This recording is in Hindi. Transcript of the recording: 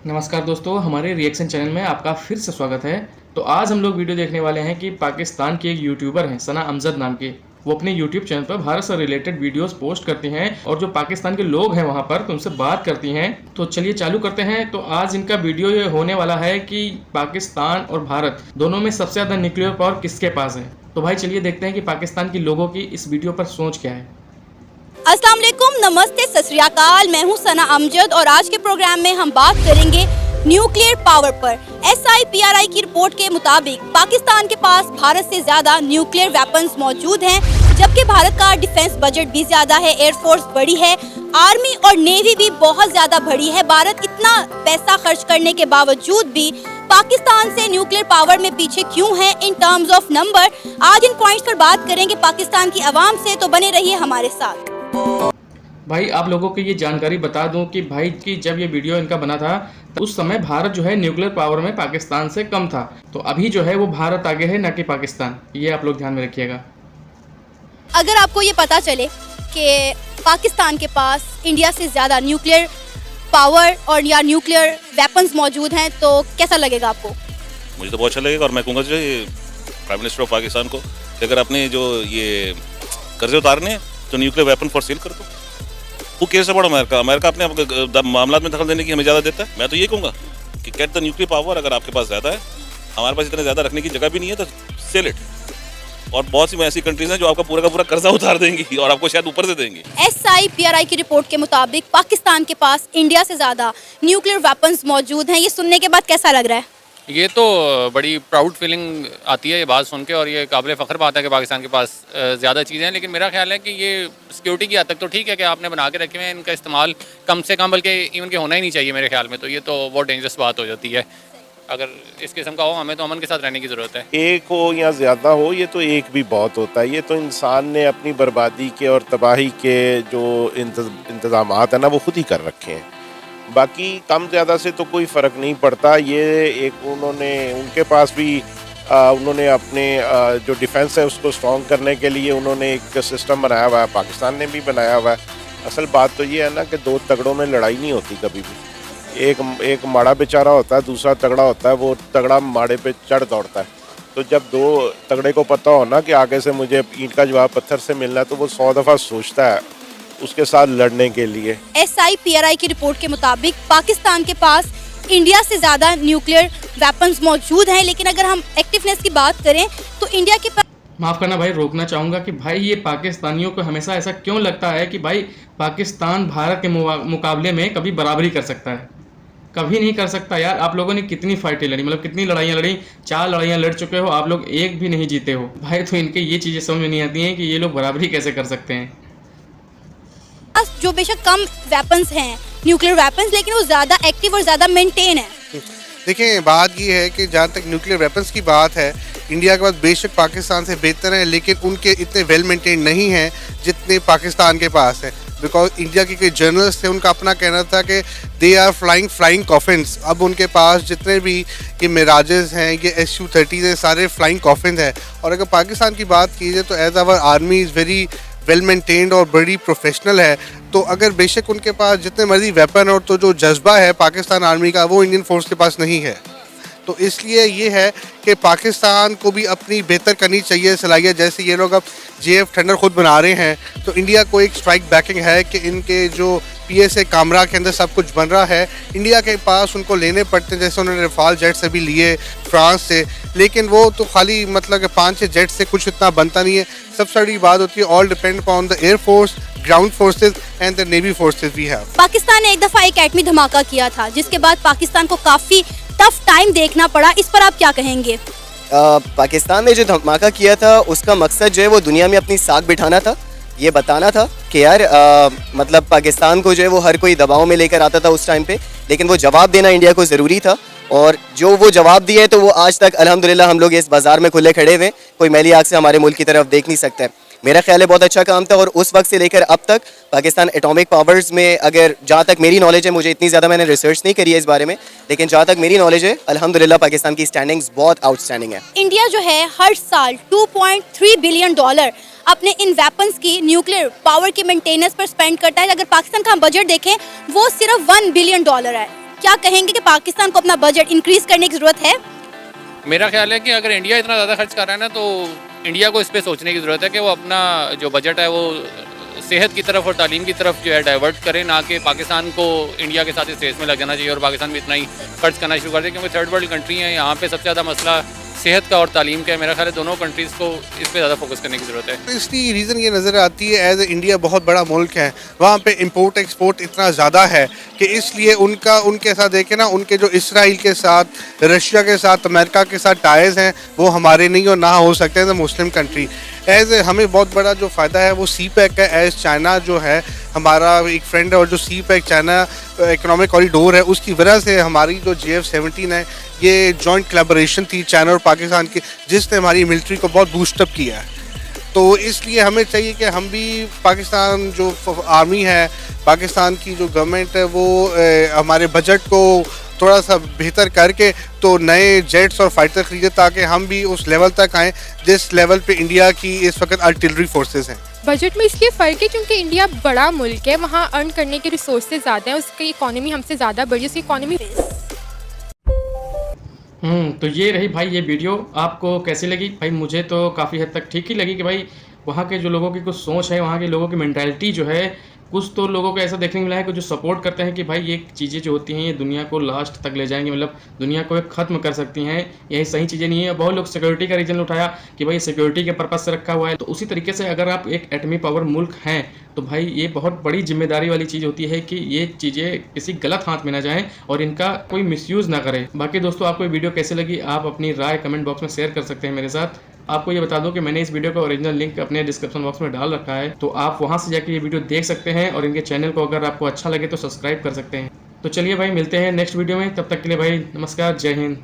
नमस्कार दोस्तों, हमारे रिएक्शन चैनल में आपका फिर से स्वागत है। तो आज हम लोग वीडियो देखने वाले हैं कि पाकिस्तान की एक यूट्यूबर हैं सना अमजद नाम की। वो अपने यूट्यूब चैनल पर भारत से रिलेटेड वीडियोस पोस्ट करती हैं और जो पाकिस्तान के लोग हैं वहाँ पर तो उनसे बात करती हैं। तो चलिए चालू करते हैं। तो आज इनका वीडियो ये होने वाला है कि पाकिस्तान और भारत दोनों में सबसे ज़्यादा न्यूक्लियर पावर किसके पास है। तो भाई चलिए देखते हैं कि पाकिस्तान के लोगों की इस वीडियो पर सोच क्या है। अस्सलाम वालेकुम, नमस्ते, सत श्री अकाल। मैं हूं सना अमजद और आज के प्रोग्राम में हम बात करेंगे न्यूक्लियर पावर पर। SIPRI की रिपोर्ट के मुताबिक पाकिस्तान के पास भारत से ज्यादा न्यूक्लियर वेपन्स मौजूद हैं, जबकि भारत का डिफेंस बजट भी ज्यादा है, एयरफोर्स बड़ी है, आर्मी और नेवी भी बहुत ज्यादा बड़ी है। भारत इतना पैसा खर्च करने के बावजूद भी पाकिस्तान से न्यूक्लियर पावर में पीछे क्यों है इन टर्म्स ऑफ नंबर। आज इन पॉइंट्स पर बात करेंगे पाकिस्तान की आवाम से, तो बने रहिए हमारे साथ। भाई आप लोगों को ये जानकारी बता दूं कि भाई की जब ये वीडियो इनका बना था तो उस समय भारत जो है न्यूक्लियर पावर में पाकिस्तान से कम था। तो अभी जो है वो भारत आगे है, ना कि पाकिस्तान। ये आप लोग ध्यान में रखिएगा। अगर आपको ये पता चले कि पाकिस्तान के पास इंडिया से ज़्यादा न्यूक्लियर पावर और या न्यूक्लियर वेपन्स मौजूद हैं तो कैसा लगेगा आपको? मुझे तो बहुत अच्छा लगेगा और मैं कहूँगा जो प्राइम मिनिस्टर ऑफ पाकिस्तान को कि अगर आपने जो ये कर्जे उतारने हैं तो न्यूक्लियर वेपन फॉर सेल कर दो। वो केस बड़ा अमेरिका अपने मामला में दखल देने की हमें ज़्यादा देता है। मैं तो ये कहूँगा कि गेट द न्यूक्लियर पावर। अगर आपके पास ज़्यादा है, हमारे पास इतने ज़्यादा रखने की जगह भी नहीं है, तो सेल इट। और बहुत सी ऐसी कंट्रीज हैं जो आपका पूरा का पूरा कर्जा उतार देंगी और आपको शायद ऊपर से देंगी। SIPRI की रिपोर्ट के मुताबिक पाकिस्तान के पास इंडिया से ज़्यादा न्यूक्लियर वेपन्स मौजूद हैं। ये सुनने के बाद कैसा लग रहा है? ये तो बड़ी प्राउड फीलिंग आती है ये बात सुन के, और ये काबिल फ़ख्र बात है कि पाकिस्तान के पास ज़्यादा चीज़ें हैं। लेकिन मेरा ख्याल है कि ये सिक्योरिटी की हद तक तो ठीक है कि आपने बना के रखे हुए हैं, इनका इस्तेमाल कम से कम बल्कि इवन के होना ही नहीं चाहिए मेरे ख्याल में। तो ये तो बहुत डेंजरस बात हो जाती है। अगर इस किस्म का हो, हमें तो अमन के साथ रहने की ज़रूरत है। एक हो या ज़्यादा हो, ये तो एक भी बहुत होता है। ये तो इंसान ने अपनी बर्बादी के और तबाही के जो इंतज़ामात है ना, वो खुद ही कर रखे हैं। बाकी कम ज़्यादा से तो कोई फ़र्क नहीं पड़ता। ये एक उनके पास भी उन्होंने अपने जो डिफेंस है उसको स्ट्रॉन्ग करने के लिए उन्होंने एक सिस्टम बनाया हुआ है, पाकिस्तान ने भी बनाया हुआ है। असल बात तो ये है ना कि दो तगड़ों में लड़ाई नहीं होती कभी भी। एक माड़ा बेचारा होता है, दूसरा तगड़ा होता है। वो तगड़ा माड़े पे चढ़ दौड़ता है। तो जब दो तगड़े को पता हो ना कि आगे से मुझे ईंट का जवाब पत्थर से मिलना है, तो वो 100 दफ़ा सोचता है उसके साथ लड़ने के लिए। SIPRI की रिपोर्ट के मुताबिक पाकिस्तान के पास इंडिया से ज़्यादा न्यूक्लियर वेपन्स मौजूद हैं, लेकिन अगर हम एक्टिवनेस की बात करें तो इंडिया के पास, माफ़ करना भाई, रोकना चाहूँगा कि भाई ये पाकिस्तानियों को हमेशा ऐसा क्यों लगता है कि भाई पाकिस्तान भारत के मुकाबले में कभी बराबरी कर सकता है। कभी नहीं कर सकता यार। आप लोगों ने कितनी फाइटें लड़ी, मतलब कितनी लड़ाइयाँ लड़ी, 4 लड़ाइयाँ लड़ चुके हो, आप लोग एक भी नहीं जीते हो भाई। तो इनके ये चीज़ें समझ में नहीं आती हैं कि ये लोग बराबरी कैसे कर सकते हैं। जो बेशक कम वेपन्स हैं न्यूक्लियर वेपन्स, लेकिन वो ज़्यादा एक्टिव और ज़्यादा मेंटेन है। देखिए, बात ये है कि जहाँ तक न्यूक्लियर वेपन्स की बात है, इंडिया के पास बेशक पाकिस्तान से बेहतर है, लेकिन उनके इतने वेल मेंटेन नहीं हैं जितने पाकिस्तान के पास है। बिकॉज इंडिया के कई जर्नलिस्ट थे, उनका अपना कहना था कि दे आर फ्लाइंग कॉफिन्स। अब उनके पास जितने भी ये मिराजेस हैं, ये SU-30 हैं, सारे फ्लाइंग कॉफिन्स हैं। और अगर पाकिस्तान की बात की जाए तो as our army is very well maintained और बड़ी प्रोफेशनल है। तो अगर बेशक उनके पास जितने मर्जी वेपन और तो जो जज्बा है पाकिस्तान आर्मी का, वो इंडियन फोर्स के पास नहीं है। तो इसलिए ये है कि पाकिस्तान को भी अपनी बेहतर करनी चाहिए सलाहियत। जैसे ये लोग अब JF थंडर खुद बना रहे हैं, तो इंडिया को एक स्ट्राइक बैकिंग है कि इनके जो PSA कामरा के अंदर सब कुछ बन रहा है, इंडिया के पास उनको लेने पड़ते हैं। जैसे उन्होंने रफाल जेट्स अभी लिए फ्रांस से, लेकिन वो तो खाली मतलब कि 5-6 जेट से कुछ इतना बनता नहीं है। सबसे बड़ी बात होती है all depend upon the air force, ground forces and the navy forces we have. Pakistan ने एक दफ़ा एक एटमी धमाका किया था, जिसके बाद पाकिस्तान को काफ़ी टफ टाइम देखना पड़ा। इस पर आप क्या कहेंगे? पाकिस्तान ने जो धमाका किया था उसका मकसद जो है वो दुनिया में अपनी साख बिठाना था। ये बताना था कि यार मतलब पाकिस्तान को जो है वो हर कोई दबाव में लेकर आता था उस टाइम पे, लेकिन वो जवाब देना इंडिया को ज़रूरी था। और जो वो जवाब दिए है तो वो आज तक अल्हम्दुलिल्लाह हम लोग इस बाज़ार में खुले खड़े हुए, कोई मैली आग से हमारे मुल्क की तरफ देख नहीं सकता है। मेरा ख्याल है बहुत अच्छा काम था। और उस वक्त से लेकर अब तक पाकिस्तान एटॉमिक पावर्स में, अगर जहाँ तक मेरी नॉलेज है, मुझे इतनी ज़्यादा मैंने रिसर्च नहीं करी है इस बारे में, लेकिन जहाँ तक मेरी नॉलेज है अल्हम्दुलिल्लाह पाकिस्तान की स्टैंडिंग्स बहुत आउटस्टैंडिंग है। इंडिया जो है हर साल $2.3 बिलियन अपने इन वेपन्स की न्यूक्लियर पावर की मेंटेनेंस पर स्पेंड करता है। अगर पाकिस्तान का हम बजट देखें वो सिर्फ $1 बिलियन है। क्या कहेंगे कि पाकिस्तान को अपना बजट इंक्रीज करने की जरूरत है? मेरा ख्याल है कि अगर इंडिया इतना ज़्यादा खर्च कर रहा है ना, तो इंडिया को इस पर सोचने की ज़रूरत है कि वो अपना जो बजट है वो सेहत की तरफ और तालीम की तरफ जो है डाइवर्ट करें, ना कि पाकिस्तान को इंडिया के साथ इस रेस में लग जाना चाहिए और पाकिस्तान भी इतना ही खर्च करना शुरू कर दे, क्योंकि थर्ड वर्ल्ड कंट्री है, यहाँ पे सबसे ज़्यादा मसला सेहत का और तालीम का है। मेरा ख्याल है दोनों कंट्रीज़ को इस पर ज़्यादा फोकस करने की ज़रूरत है। तो इसकी रीज़न ये नज़र आती है, एज ए इंडिया बहुत बड़ा मुल्क है, वहाँ पे इंपोर्ट एक्सपोर्ट इतना ज़्यादा है कि इसलिए उनके साथ देखें ना, उनके जो इसराइल के साथ, रशिया के साथ, अमेरिका के साथ टाइज हैं वो हमारे नहीं और ना हो सकते हैं मुस्लिम कंट्री। एज हमें बहुत बड़ा जो फ़ायदा है वो सी पैक का, एज चाइना जो है हमारा एक फ्रेंड है और जो सी पैक चाइना इकोनॉमिक कॉरिडोर है उसकी वजह से हमारी जो JF-17 है ये जॉइंट कोलैबोरेशन थी चाइना और पाकिस्तान की, जिसने हमारी मिलिट्री को बहुत बूस्टअप किया है। तो इसलिए हमें चाहिए कि हम भी पाकिस्तान जो आर्मी है, पाकिस्तान की जो गवर्नमेंट है वो हमारे बजट को थोड़ा सा बेहतर करके तो नए जेट्स और फाइटर खरीदे, ताकि हम भी उस लेवल तक आएँ जिस लेवल पे इंडिया की इस वक्त आर्टिलरी फोर्सेस हैं। बजट में इसलिए फ़र्क है क्योंकि इंडिया बड़ा मुल्क है, वहाँ अर्न करने के रिसोर्सेज ज़्यादा हैं, उसकी इकोनॉमी हमसे ज़्यादा बड़ी, उसकी इकोनॉमी। तो ये रही भाई ये वीडियो, आपको कैसी लगी? भाई मुझे तो काफ़ी हद तक ठीक ही लगी कि भाई वहाँ के जो लोगों की कुछ सोच है, वहाँ के लोगों की मेंटालिटी जो है, कुछ तो लोगों को ऐसा देखने को मिला है कि जो सपोर्ट करते हैं कि भाई ये चीज़ें जो होती हैं ये दुनिया को लास्ट तक ले जाएंगी, मतलब दुनिया को ख़त्म कर सकती हैं, यही सही चीज़ें नहीं है। बहुत लोग सिक्योरिटी का रीज़न उठाया कि भाई सिक्योरिटी के पर्पज़ से रखा हुआ है। तो उसी तरीके से अगर आप एक एटमी पावर मुल्क हैं तो भाई ये बहुत बड़ी जिम्मेदारी वाली चीज़ होती है कि ये चीज़ें किसी गलत हाथ में ना जाएं और इनका कोई मिसयूज़ ना करें। बाकी दोस्तों आपको ये वीडियो कैसे लगी आप अपनी राय कमेंट बॉक्स में शेयर कर सकते हैं मेरे साथ। आपको ये बता दूं कि मैंने इस वीडियो का ओरिजिनल लिंक अपने डिस्क्रिप्शन बॉक्स में डाल रखा है, तो आप वहां से जाकर ये वीडियो देख सकते हैं और इनके चैनल को अगर आपको अच्छा लगे तो सब्सक्राइब कर सकते हैं। तो चलिए भाई मिलते हैं नेक्स्ट वीडियो में, तब तक के लिए भाई नमस्कार, जय हिंद।